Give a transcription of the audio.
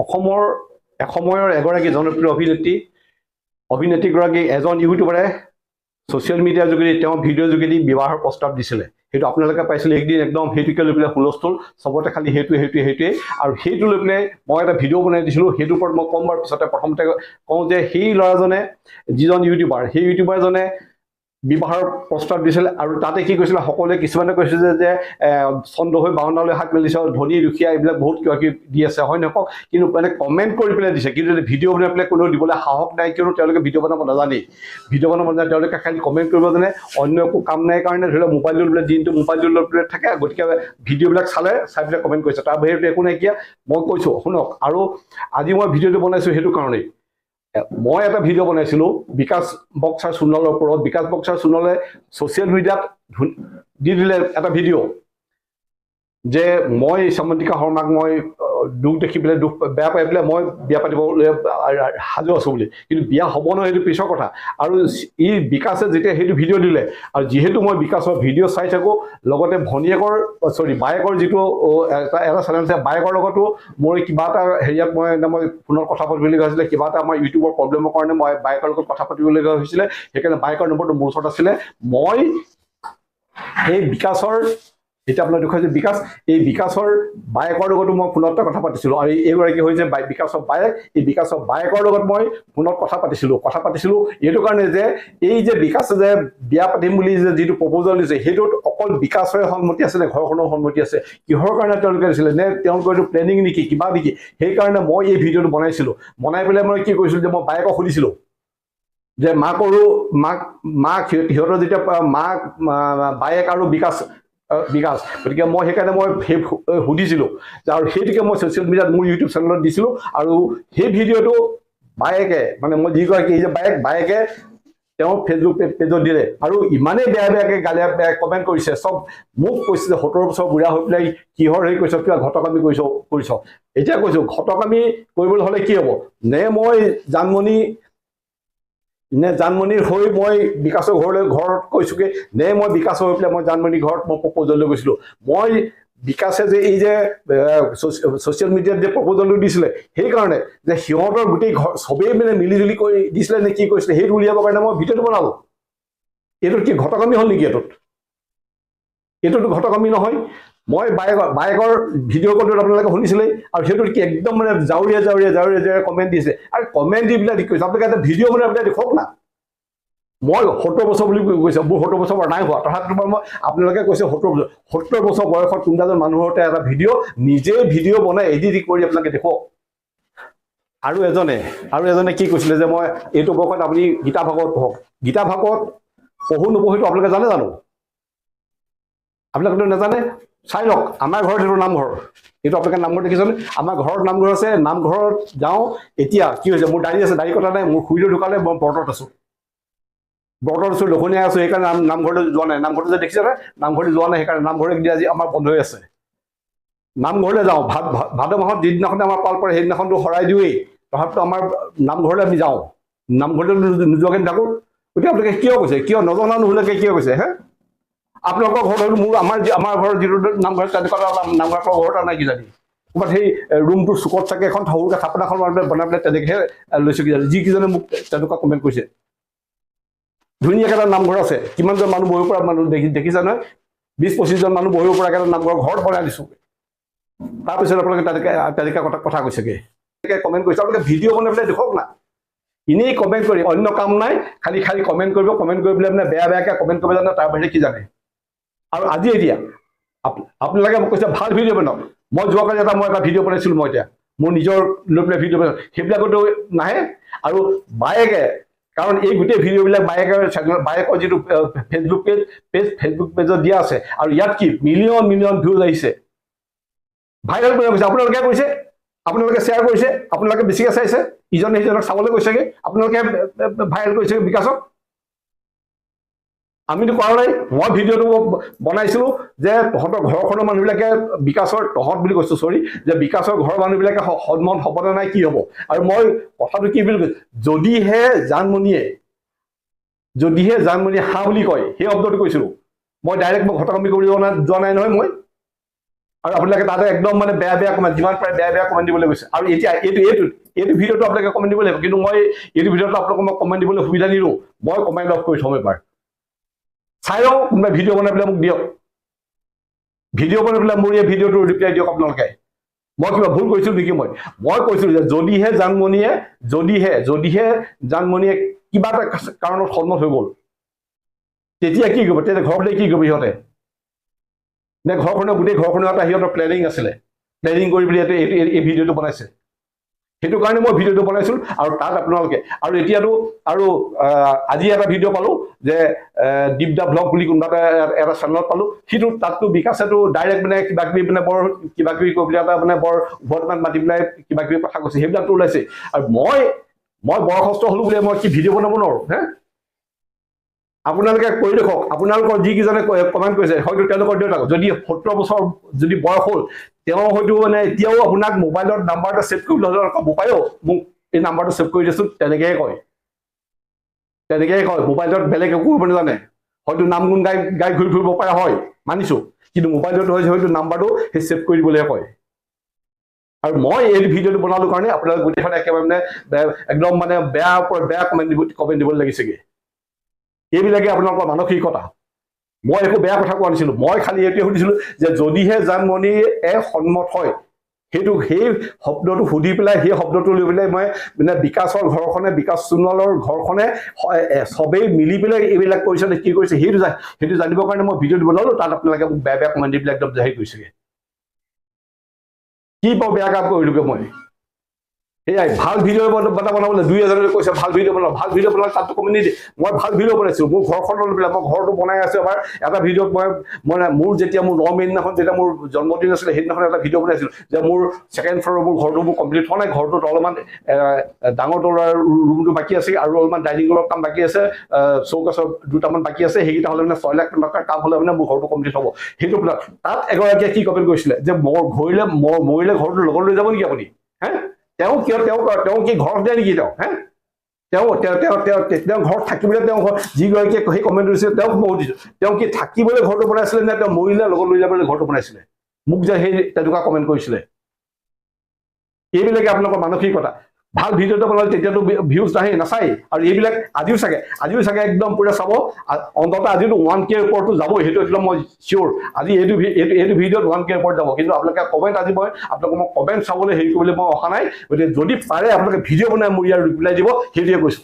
অসমৰ এসময়ৰ এগৰাকী জনপ্ৰিয় অভিনেত্ৰীগৰাকী এজন ইউটিউবাৰে ছ'চিয়েল মিডিয়াৰ যোগেদি তেওঁ ভিডিঅ'ৰ যোগেদি বিবাহৰ প্ৰস্তাৱ দিছিলে। সেইটো আপোনালোকে পাইছিলে একদিন একদম সেইটোকে লৈ পেলাই হুলস্থুল চবতে খালি সেইটোৱে আৰু সেইটো লৈ পেলাই মই এটা ভিডিঅ' বনাই দিছিলোঁ। সেইটোৰ ওপৰত মই ক'ম বাৰু পিছতে। প্ৰথমতে কওঁ যে সেই ল'ৰাজনে যিজন ইউটিউবাৰ, সেই ইউটিউবাৰজনে বিবাহৰ প্ৰস্তাৱ দিছিল আৰু তাতে কি কৈছিলে, সকলোৱে কিছুমানে কৈছিল যে চন্দ্ৰ হৈ বাওনালৈ হাত মেলিছে, ধনী দুখীয়া এইবিলাক বহুত কিবা কিবি দি আছে, হয় নকওক, কিন্তু মানে কমেণ্ট কৰি পেলাই দিছে। কিন্তু ভিডিঅ' বনাই পেলাই কোনেও দিবলৈ সাহস নাই, কিয়নো তেওঁলোকে ভিডিঅ' বনাব নাজানেই। ভিডিঅ' বনাব নাজানে, তেওঁলোকে খালি কমেণ্ট কৰিব জানে। অন্য একো কাম নাই কাৰণে ধৰি লওক মোবাইল লৈ পেলাই দিনটো মোবাইল লৈ পেলাই থাকে, গতিকে ভিডিঅ'বিলাক চাই পেলাই কমেণ্ট কৰিছে। তাৰ বাহিৰে একো নাইকিয়া। মই কৈছোঁ শুনক, আৰু আজি মই ভিডিঅ'টো বনাইছোঁ সেইটো কাৰণেই। মই এটা ভিডিঅ' বনাইছিলোঁ বিকাশ বক্সাৰ সোণোৱালৰ ওপৰত। বিকাশ বক্সাৰ সোণোৱালে ছ'চিয়েল মিডিয়াত দি দিলে এটা ভিডিঅ' যে মই সামন্তিকা শৰ্মাক মই দুখ দেখি পেলাই বেয়া পাই পেলাই মই বিয়া পাতিবলৈ সাজু আছোঁ বুলি। কিন্তু বিয়া হ'ব নহয়, সেইটো পিছৰ কথা। আৰু ই বিকাশে যেতিয়া সেইটো ভিডিঅ' দিলে, আৰু যিহেতু মই বিকাশৰ ভিডিঅ' চাই থাকোঁ, লগতে বায়েকৰ যিটো এটা চেনেল আছে, বায়েকৰ লগতো মই কিবা এটা হেৰিয়াত মই ফোনত কথা পাতিবলগীয়া হৈছিলে। কিবা এটা আমাৰ ইউটিউবৰ প্ৰব্লেমৰ কাৰণে মই বায়েকৰ লগত কথা পাতিবলগীয়া হৈছিলে। সেইকাৰণে বায়েকৰ নম্বৰটো মোৰ ওচৰত আছিলে। মই সেই বিকাশৰ, এতিয়া আপোনাক দেখুৱাইছে বিকাশ, এই বিকাশৰ বায়েকৰ লগতো মই ফোনত কথা পাতিছিলোঁ। আৰু এইগৰাকী হৈছে বিকাশৰ বায়েক। এই বিকাশৰ বায়েকৰ লগত মই ফোনত কথা পাতিছিলোঁ এইটো কাৰণে যে এই যে বিকাশে যে বিয়া পাতিম বুলি যে যিটো প্ৰপ'জেল দিছে, সেইটোত অকল বিকাশৰে সন্মতি আছে নে ঘৰখনৰ সন্মতি আছে? কিহৰ কাৰণে তেওঁলোকে দিছিলে? নে তেওঁলোকৰ এইটো প্লেনিং নেকি, কিবা নেকি? সেইকাৰণে মই এই ভিডিঅ'টো বনাইছিলোঁ। বনাই পেলাই মই কি কৰিছিলোঁ যে মই বায়েকক সুধিছিলোঁ যে সিহঁতৰ যেতিয়া বায়েক আৰু বিকাশ, গতিকে মই সেইকাৰণে মই সুধিছিলোঁ আৰু সেইটোকে মই ছ'চিয়েল মিডিয়াত মোৰ ইউটিউব চেনেলত দিছিলোঁ। আৰু সেই ভিডিঅ'টো বায়েকে, মানে মই যিগৰাকী এই যে বায়েকে তেওঁ ফেচবুক পেজত দিলে আৰু ইমানেই বেয়াকৈ কমেণ্ট কৰিছে। চব মোক কৈছে যে 70 বছৰ বুঢ়া হৈ পেলাই কিহৰ হেৰি কৰিছ, কিবা ঘটকামি কৰিছ। এতিয়া কৈছোঁ ঘটকামি কৰিবলৈ হ'লে কি হ'ব? নে মই জানমণিৰ হৈ মই বিকাশৰ ঘৰত কৈছোঁগৈ, নে মই বিকাশৰ হৈ পেলাই মই জানমণিৰ ঘৰত মই প্ৰপ'জেল লৈ গৈছিলোঁ। মই বিকাশে যে এই যে ছ'চিয়েল মিডিয়াত যে প্ৰপ'জেলটো দিছিলে, সেইকাৰণে যে সিহঁতৰ গোটেই চবেই মানে মিলিজুলি কৰি দিছিলে নে কি কৰিছিলে, সেইটো উলিয়াবৰ কাৰণে মই ভিডিঅ'টো বনালোঁ। এইটোত কি ঘটকামি হ'ল নেকি? এইটোতো ঘটকামি নহয়। মই বায়েকৰ ভিডিঅ' কলটোত আপোনালোকে শুনিছিলেই, আৰু সেইটোত কি একদম মানে জাউৰীয়া কমেণ্ট দিছে। আৰু কমেণ্ট দি পেলাই কৈছে আপোনালোকে এটা ভিডিঅ' বনাই পেলাই দেখুৱাওক না। মই 70 বছৰ বুলি কৈছে, মোৰ 70 বছৰ নাই হোৱা। তথাপিতো মই আপোনালোকে কৈছে 70 বছৰ বয়সত কোনোবা এজন মানুহৰ এটা ভিডিঅ' বনাই এডিট কৰি আপোনালোকে দেখুৱাওক। আৰু এজনে কি কৈছিলে যে মই এইটো বয়সত আপুনি গীতা ভাগৱত পঢ়ক। গীতা ভাগৱত পঢ়ো নপঢ়িটো আপোনালোকে জানে জানো? আপোনালোকেতো নাজানে। চাই লওক, আমাৰ ঘৰত এইটো নামঘৰ, এইটো আপোনালোকে নামঘৰ দেখিছেনে? আমাৰ ঘৰত নামঘৰ আছে। নামঘৰত যাওঁ। এতিয়া কি হৈছে, মোৰ দাড়ি আছে, দাড়ি কটা নাই। মোৰ খুৰীদেউ ঢুকালে, মই ব্ৰতত আছোঁ, লঘনীয়াই আছোঁ। সেইকাৰণে নামঘৰলৈ যোৱা নাই। নামঘৰটো যে দেখিছে, নামঘৰলৈ যোৱা নাই। সেইকাৰণে নামঘৰ আজি আমাৰ বন্ধ হৈ আছে। নামঘৰলৈ যাওঁ, ভাদ মাহত যিদিনাখনে আমাৰ পাল পৰে সেইদিনাখনতো শৰাই দিওঁৱেই। তথাপিতো আমাৰ নামঘৰলৈ আমি যাওঁ। নামঘৰলৈ নোযোৱাকৈ নাথাকোঁ। গতিকে আপোনালোকে কিয় কৈছে, কিয় নজনা নুশুনাকৈ কিয় কৈছে? আপোনালোকৰ ঘৰত হয়তো আমাৰ ঘৰত যিটো নামঘৰ, তেনেকুৱা নামঘৰ ঘৰত নাই কিজানি। ক'ৰবাত সেই ৰুমটোৰ চুকত চাগে এখন সৰুকৈ থাপনাখন বনাই পেলাই তেনেকৈহে লৈছোঁ কিজানি, যিকেইজনে মোক তেনেকুৱা কমেণ্ট কৰিছে। ধুনীয়াকৈ এটা নামঘৰ আছে, কিমানজন মানুহ বহিব পৰা মানুহ দেখিছা নহয়? 20-25জন মানুহ বহিব পৰাকৈ এটা নামঘৰ ঘৰত বনাই দিছোঁ। তাৰপিছত আপোনালোকে তেনেকৈ কথা কৈছেগৈ, কমেণ্ট কৰিছে। আপোনালোকে ভিডিঅ' বনাই পেলাই দেখুৱাওক না। এনেই কমেণ্ট কৰি অন্য কাম নাই, খালি কমেণ্ট কৰিব। কমেণ্ট কৰি পেলাই মানে বেয়াকৈ কমেণ্ট কৰিব জানে, তাৰ বাহিৰে কি জানে? আৰু আজি এতিয়া আপোনালোকে মোক কৈছে ভাল ভিডিঅ' বনাওক। মই যোৱাকালি এটা ভিডিঅ' বনাইছিলোঁ। মই এতিয়া মোৰ নিজৰ লৈ পেলাই ভিডিঅ' বনাইছোঁ, সেইবিলাকতো নাহে। আৰু বায়েকে, কাৰণ এই গোটেই ভিডিঅ'বিলাক বায়েকৰ যিটো ফেচবুক পেজত দিয়া আছে, আৰু ইয়াত কি মিলিয়ন ভিউজ আহিছে। ভাইৰেল কৰিব গৈছে, আপোনালোকে কৈছে, আপোনালোকে শ্বেয়াৰ কৰিছে, আপোনালোকে বেছিকৈ চাইছে, ইজনে সিজনক চাবলৈ গৈছেগৈ, আপোনালোকে ভাইৰেল কৰিছে বিকাশক। আমিতো কৰা নাই। মই ভিডিঅ'টো বনাইছিলোঁ যে তহঁতৰ ঘৰখনৰ মানুহবিলাকে তহঁত বুলি কৈছোঁ, যে বিকাশৰ ঘৰৰ মানুহবিলাকে সন্মত হ'বনে নাই, কি হ'ব? আৰু মই কথাটো কি বুলি কৈছোঁ, যদিহে জানমণিয়ে হাঁ বুলি কয়, সেই শব্দটো কৈছিলোঁ। মই ডাইৰেক্ট ঘটকামি কৰিব যোৱা নাই নহয়। আৰু আপোনালোকে তাতে একদম মানে বেয়া বেয়া কমেণ্ট যিমান পাৰে বেয়া বেয়া কমেণ্ট দিবলৈ গৈছে আৰু এতিয়া এইটো ভিডিঅ'টো আপোনালোকে কমেণ্ট দিব লাগিব কিন্তু মই এইটো ভিডিঅ'টো আপোনালোকক মই কমেণ্ট দিবলৈ সুবিধা নিদিওঁ মই কমেণ্ট অফ কৰি থ'ম এবাৰ চাই লওঁ কোনোবাই ভিডিঅ' বনাই পেলাই মোক দিয়ক ভিডিঅ' বনাই পেলাই মোৰ এই ভিডিঅ'টো ৰিপ্লাই দিয়ক আপোনালোকে মই কিবা ভুল কৰিছিলোঁ নেকি মই কৈছিলোঁ যে যদিহে জানমণিয়ে কিবা এটা কাৰণত সন্মত হৈ গ'ল তেতিয়া কি কৰিব তেতিয়া ঘৰখনে কি কৰিব সিহঁতে নে ঘৰখনৰ গোটেই ঘৰখনৰ এটা সিহঁতৰ প্লেনিং আছিলে প্লেনিং কৰি পেলাই এই ভিডিঅ'টো বনাইছে সেইটো কাৰণে মই ভিডিঅ'টো বনাইছিলোঁ আৰু তাত আপোনালোকে আৰু এতিয়াতো আৰু আজি এটা ভিডিঅ' পালোঁ যে দীপদা ব্লগ বুলি কোনোবা এটা চেনেলত পালোঁ সিটো তাততো বিকাশেতো ডাইৰেক্ট মানে কিবা কিবি মানে বৰ কিবা কিবি কৰি পেলাই এটা মানে বৰ উভতমান মাতি পেলাই কিবা কিবি কথা কৈছে সেইবিলাকতো ওলাইছে আৰু মই বয়সস্থ হ'লোঁ বুলি মই কি ভিডিঅ' বনাব নোৱাৰোঁ হে আপোনালোকে কৰি দেখক আপোনালোকৰ যিকেইজনে কমেণ্ট কৰিছে হয়তো তেওঁলোকৰ দেউতাক যদি 70 বছৰ যদি বয়স হ'ল তেওঁ হয়তো মানে এতিয়াও আপোনাক মোবাইলৰ নাম্বাৰ এটা ছেভ কৰিবলৈ হ'লে ক'ব পাৰেও মোক এই নাম্বাৰটো ছেভ কৰি দিছোঁ তেনেকৈয়ে কয় মোবাইলত বেলেগ একো কৰিব নাজানে হয়তো নাম গুণ গাই ঘূৰি ফুৰিব পাৰে হয় মানিছোঁ কিন্তু মোবাইলত হয়তো নাম্বাৰটো সেই ছেভ কৰি দিবলৈহে কয় আৰু মই এই ভিডিঅ'টো বনালোঁ কাৰণে আপোনালোকে গোটেইখন একেবাৰে মানে একদম মানে বেয়া কমেণ্ট দিবলৈ লাগিছেগৈ এইবিলাকে আপোনালোকৰ মানসিকতা মই একো বেয়া কথা কোৱা নাছিলোঁ মই খালি এইটোৱে সুধিছিলোঁ যে যদিহে জানমণিয়ে সন্মত হয় সেই শব্দটো সুধি পেলাই সেই শব্দটো লৈ পেলাই মই মানে বিকাশৰ ঘৰখনে বিকাশ সোণোৱালৰ ঘৰখনে চবেই মিলি পেলাই এইবিলাক কৰিছে কি কৰিছে সেইটো জানিবৰ কাৰণে মই ভিডিঅ'টো বনালোঁ তাত আপোনালোকে মোক বেয়া কমেণ্ট দি পেলাই একদম জাহিৰ কৰিছেগৈ কি বৰ বেয়া কাম কৰিলোগৈ মই সেয়াই ভাল ভিডিঅ' বনাবলৈ 2-এজনে কৈছে ভাল ভিডিঅ' বনালে তাততো কমেণ্ট নিদিয়ে মই ভাল ভিডিঅ' বনাইছোঁ মোৰ ঘৰখন লৈ পেলাই মই ঘৰটো বনাই আছোঁ এবাৰ এটা ভিডিঅ'ত মই মোৰ যেতিয়া মোৰ 9 মে' দিনাখন যেতিয়া মোৰ জন্মদিন আছিলে সেইদিনাখন এটা ভিডিঅ' বনাইছিলোঁ যে মোৰ ছেকেণ্ড ফ্ল'ৰৰ মোৰ ঘৰটো মোৰ কমপ্লিট হোৱা নাই ঘৰটোত অলপমান ডাঙৰ ৰুমটো বাকী আছে আৰু অলপমান ডাইনিং ৰুমৰ কাম বাকী আছে চৌকাছৰ দুটামান বাকী আছে সেইকেইটা হ'লে মানে 6 লাখ টকাৰ কাম হ'লে মানে মোৰ ঘৰটো কমপ্লিট হ'ব সেইটো তাত এগৰাকীয়ে কি কমেণ্ট কৰিছিলে যে মৰিলে ঘৰটো লগত লৈ যাব নেকি আপুনি হে তেওঁ কি ঘৰত দিয়ে নেকি তেওঁ ঘৰত থাকিবলৈ যিগৰাকীয়ে সেই কমেণ্ট দিছিলে তেওঁক মই সুধিছোঁ তেওঁ কি থাকিবলৈ ঘৰটো বনাইছিলে নে তেওঁ মৰিলে লগত লৈ যাবলৈ ঘৰটো বনাইছিলে মোক যে সেই তেনেকুৱা কমেণ্ট কৰিছিলে এইবিলাকে আপোনালোকৰ মানসিকতা ভাল ভিডিঅ'টো বনালে তেতিয়াতো ভিউজ নাচায় আৰু এইবিলাক আজিও চাগে একদম পুৰা চাব অন্ততঃ আজিতো 1K ওপৰতো যাবই সেইটো একদম মই চিয়'ৰ আজি এইটো ভিডিঅ'ত 1K ওপৰত যাব কিন্তু আপোনালোকে কমেণ্ট আজি আপোনালোকক মই কমেণ্ট চাবলৈ হেৰি কৰিবলৈ মই অহা নাই গতিকে যদি পাৰে আপোনালোকে ভিডিঅ' বনাই মোৰ ইয়াৰ ৰিপ্লাই দিব সেইটোৱে কৈছোঁ